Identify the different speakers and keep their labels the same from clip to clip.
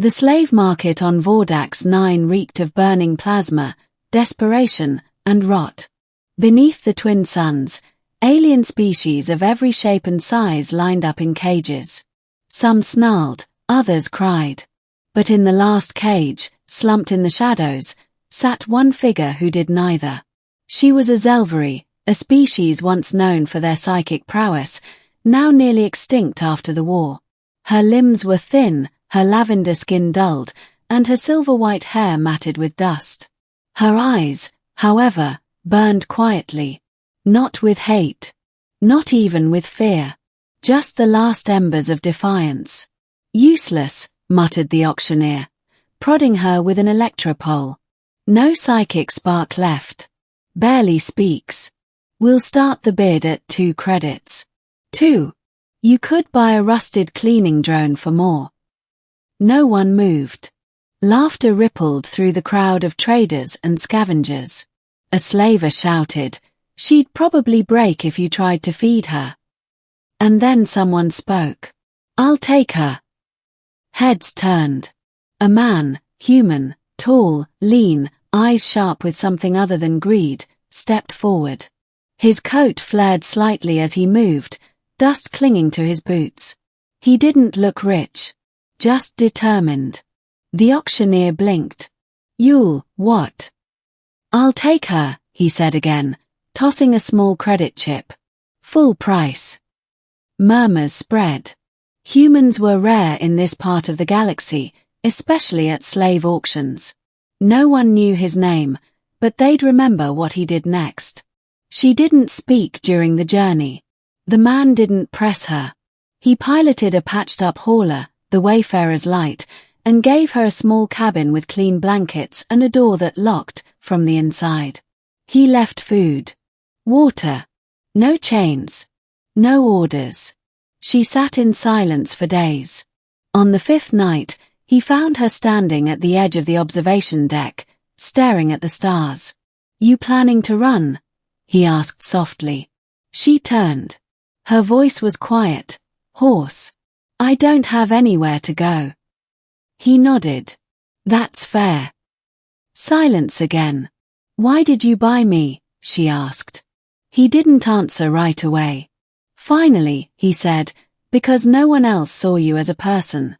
Speaker 1: The slave market on Vordax 9 reeked of burning plasma, desperation, and rot. Beneath the twin suns, alien species of every shape and size lined up in cages. Some snarled, others cried. But in the last cage, slumped in the shadows, sat one figure who did neither. She was a Zelvery, a species once known for their psychic prowess, now nearly extinct after the war. Her limbs were thin, her lavender skin dulled, and her silver-white hair matted with dust. Her eyes, however, burned quietly. Not with hate. Not even with fear. Just the last embers of defiance. Useless, muttered the auctioneer, prodding her with an electropole. No psychic spark left. Barely speaks. We'll start the bid at 2 credits. 2. You could buy a rusted cleaning drone for more. No one moved. Laughter rippled through the crowd of traders and scavengers. A slaver shouted, "She'd probably break if you tried to feed her." And then someone spoke. "I'll take her." Heads turned. A man, human, tall, lean, eyes sharp with something other than greed, stepped forward. His coat flared slightly as he moved, dust clinging to his boots. He didn't look rich. Just determined. The auctioneer blinked. "You'll, what?" "I'll take her," he said again, tossing a small credit chip. "Full price." Murmurs spread. Humans were rare in this part of the galaxy, especially at slave auctions. No one knew his name, but they'd remember what he did next. She didn't speak during the journey. The man didn't press her. He piloted a patched-up hauler, the Wayfarer's Light, and gave her a small cabin with clean blankets and a door that locked from the inside. He left food. Water. No chains. No orders. She sat in silence for days. On the 5th night, he found her standing at the edge of the observation deck, staring at the stars. "You planning to run?" he asked softly. She turned. Her voice was quiet, hoarse. "I don't have anywhere to go." He nodded. "That's fair." Silence again. "Why did you buy me?" she asked. He didn't answer right away. Finally, he said, "Because no one else saw you as a person."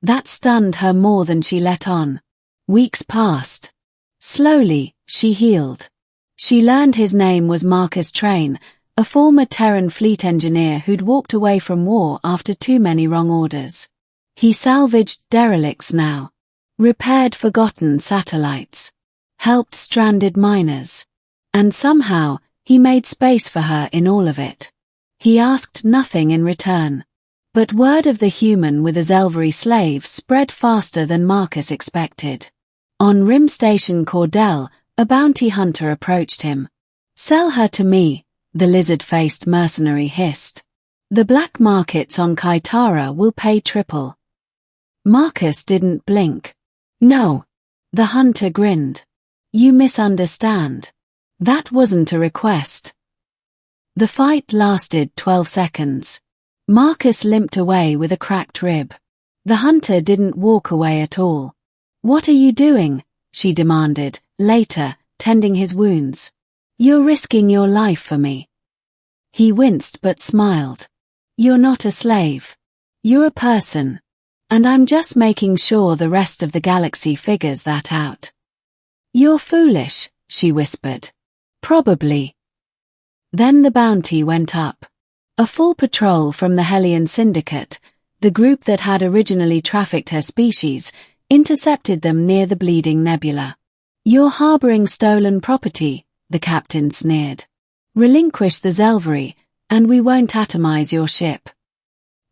Speaker 1: That stunned her more than she let on. Weeks passed. Slowly, she healed. She learned his name was Marcus Train, a former Terran fleet engineer who'd walked away from war after too many wrong orders. He salvaged derelicts now, repaired forgotten satellites, helped stranded miners, and somehow he made space for her in all of it. He asked nothing in return. But word of the human with a Zelvery slave spread faster than Marcus expected. On Rim Station Cordell, a bounty hunter approached him. "Sell her to me," the lizard-faced mercenary hissed. "The black markets on Kaitara will pay triple." Marcus didn't blink. "No." The hunter grinned. "You misunderstand. That wasn't a request." The fight lasted 12 seconds. Marcus limped away with a cracked rib. The hunter didn't walk away at all. "What are you doing?" she demanded, later, tending his wounds. "You're risking your life for me." He winced but smiled. "You're not a slave. You're a person. And I'm just making sure the rest of the galaxy figures that out." "You're foolish," she whispered. "Probably." Then the bounty went up. A full patrol from the Hellion Syndicate, the group that had originally trafficked her species, intercepted them near the Bleeding Nebula. "You're harboring stolen property," the captain sneered. "Relinquish the Zelvery, and we won't atomize your ship."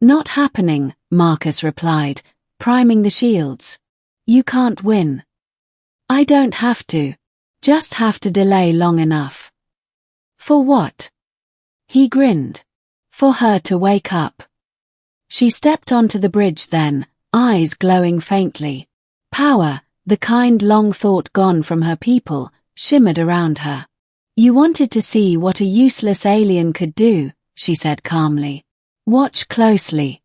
Speaker 1: "Not happening," Marcus replied, priming the shields. "You can't win." "I don't have to. Just have to delay long enough." "For what?" He grinned. "For her to wake up." She stepped onto the bridge then, eyes glowing faintly. Power, the kind long thought gone from her people, shimmered around her. "You wanted to see what a useless alien could do," she said calmly. "Watch closely."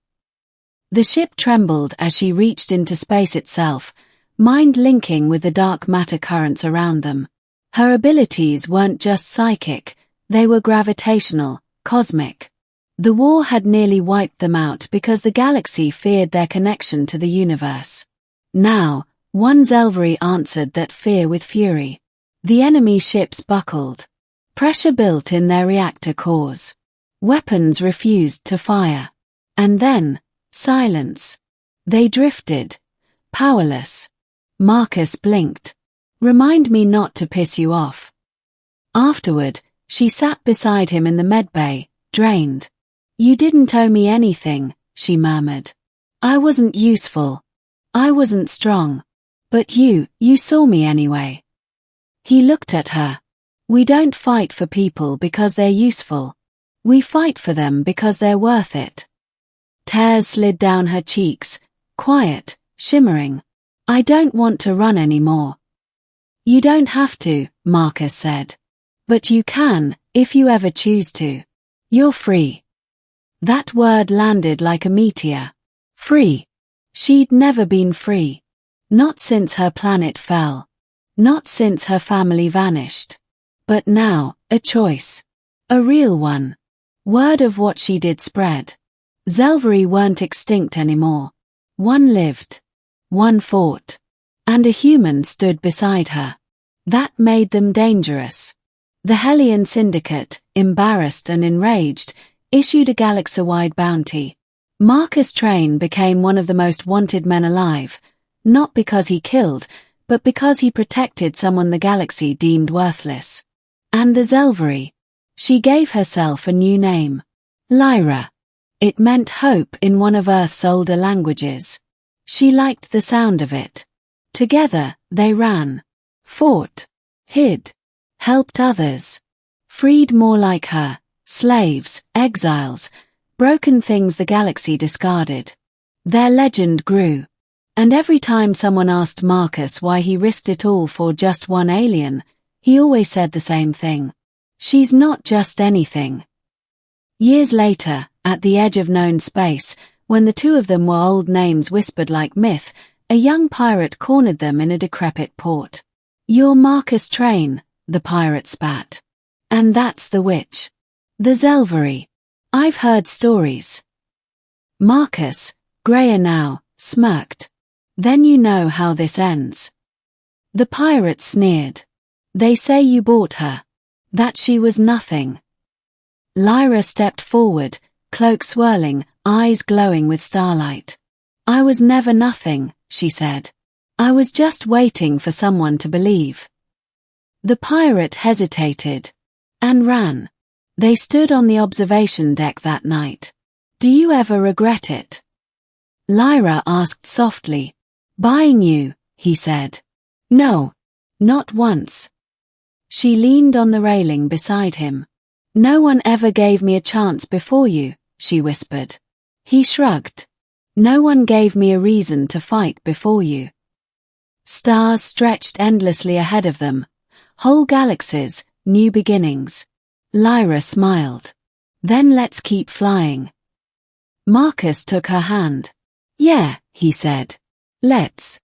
Speaker 1: The ship trembled as she reached into space itself, mind linking with the dark matter currents around them. Her abilities weren't just psychic, they were gravitational, cosmic. The war had nearly wiped them out because the galaxy feared their connection to the universe. Now, one Zelvery answered that fear with fury. The enemy ships buckled. Pressure built in their reactor cores. Weapons refused to fire. And then, silence. They drifted. Powerless. Marcus blinked. Remind me not to piss you off. Afterward, she sat beside him in the medbay, drained. You didn't owe me anything, she murmured. I wasn't useful. I wasn't strong. But you saw me anyway. He looked at her. We don't fight for people because they're useful. We fight for them because they're worth it. Tears slid down her cheeks, quiet, shimmering. I don't want to run anymore. You don't have to, Marcus said. But you can, if you ever choose to. You're free. That word landed like a meteor. Free. She'd never been free. Not since her planet fell. Not since her family vanished. But now, a choice. A real one. Word of what she did spread. Zelvery weren't extinct anymore. One lived. One fought. And a human stood beside her. That made them dangerous. The Hellion Syndicate, embarrassed and enraged, issued a galaxy-wide bounty. Marcus Train became one of the most wanted men alive, not because he killed, but because he protected someone the galaxy deemed worthless. And the Zelvery. She gave herself a new name. Lyra. It meant hope in one of Earth's older languages. She liked the sound of it. Together, they ran. Fought. Hid. Helped others. Freed more like her. Slaves, exiles, broken things the galaxy discarded. Their legend grew. And every time someone asked Marcus why he risked it all for just one alien, he always said the same thing. She's not just anything. Years later, at the edge of known space, when the two of them were old names whispered like myth, a young pirate cornered them in a decrepit port. You're Marcus Train, the pirate spat. And that's the witch. The Zelvery. I've heard stories. Marcus, greyer now, smirked. Then you know how this ends. The pirate sneered. They say you bought her. That she was nothing. Lyra stepped forward, cloak swirling, eyes glowing with starlight. I was never nothing, she said. I was just waiting for someone to believe. The pirate hesitated. And ran. They stood on the observation deck that night. Do you ever regret it? Lyra asked softly. Buying you, he said. No. Not once. She leaned on the railing beside him. No one ever gave me a chance before you, she whispered. He shrugged. No one gave me a reason to fight before you. Stars stretched endlessly ahead of them. Whole galaxies, new beginnings. Lyra smiled. Then let's keep flying. Marcus took her hand. Yeah, he said. Let's.